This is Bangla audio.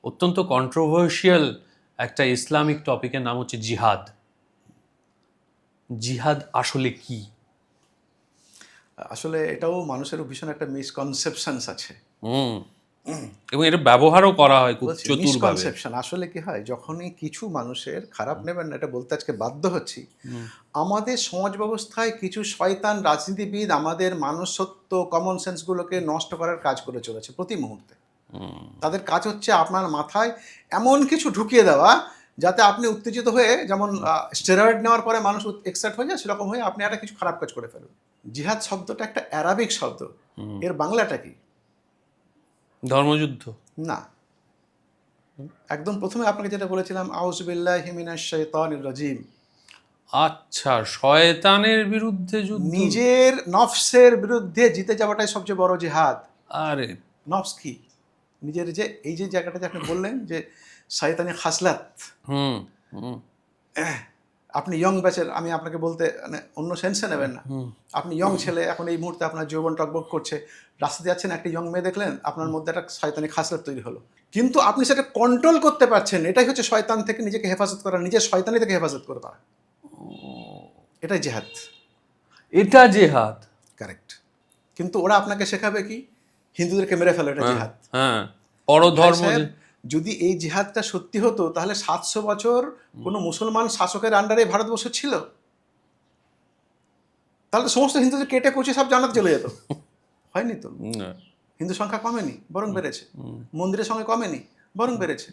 অত্যন্ত কন্ট্রোভার্সিয়াল একটা ইসলামিক টপিকের নাম হচ্ছে জিহাদ। জিহাদ আসলে কি? আসলে এটাও মানুষের ভীষণ একটা মিসকনসেপশনস আছে। হুম, এবং এটা ব্যবহারও করা হয় খুব বলছি চতুরভাবে। মিসকনসেপশন আসলে কি হয়, যখনই কিছু মানুষের, খারাপ নেবেন না, এটা বলতে আজকে বাধ্য হচ্ছি, আমাদের সমাজ ব্যবস্থায় কিছু শয়তান রাজনীতিবিদ আমাদের মানুষত্ব, কমন সেন্সগুলোকে নষ্ট করার কাজ করে চলেছে প্রতি মুহূর্তে। তাদের কাজ হচ্ছে আপনার মাথায় এমন কিছু ঢুকিয়ে দেওয়া যাতে আপনি উত্তেজিত হয়ে, যেমন স্টেরয়েড নেওয়ার পরে মানুষ এক্সাইট হয়ে যায়, সেরকম হয়ে আপনি একটা কিছু খারাপ কাজ করে ফেলুন। জিহাদ শব্দটা একটা অ্যারাবিক শব্দ, এর বাংলাটা কি? ধর্মযুদ্ধ। না, একদম প্রথমে আপনাকে যেটা বলেছিলাম, আউযু বিল্লাহি মিনাশ শাইতানির রাজিম। আচ্ছা, শয়তানের বিরুদ্ধে যুদ্ধ। নিজের নফসের বিরুদ্ধে জিতে যাওয়াটাই সবচেয়ে বড় জিহাদ। আরে নফস কি? নিজের যে এই যে জায়গাটাতে আপনি বললেন যে শয়তানি খাসলাত, হুম হুম আপনি ইয়ং ব্যাচের, আমি আপনাকে বলতে মানে অন্য সেন্সে নেবেন না, আপনি ইয়ং ছেলে, এখন এই মুহূর্তে আপনার যৌবন টকবক করছে, রাস্তাতে যাচ্ছেন, একটা ইয়ং মেয়ে দেখলেন, আপনার মধ্যে একটা শয়তানি খাসলাত তৈরি হলো, কিন্তু আপনি সেটা কন্ট্রোল করতে পারছেন। এটাই হচ্ছে শয়তান থেকে নিজেকে হেফাজত করা, নিজের শয়তানি থেকে হেফাজত করে পারা। এটাই জেহাদ। এটা জেহাদ। কারেক্ট। কিন্তু ওরা আপনাকে শেখাবে কি? হিন্দুদেরকে মেরে ফেলো, এটা জেহাদ। হ্যাঁ, পরধর্ম। ভাই সাহেব, যদি এই জিহাদটা সত্যি হতো তাহলে 700 বছর কোনো মুসলমান শাসকের আন্ডারে ভারতবর্ষ ছিল, তাহলে তো সমস্ত হিন্দুদের কেটে কুচে সব জান্নাতে চলে যেত। হয়নি তো। হিন্দু সংখ্যা কমেনি, বরং বেড়েছে। মন্দিরের সঙ্গে কমেনি, বরং বেড়েছে।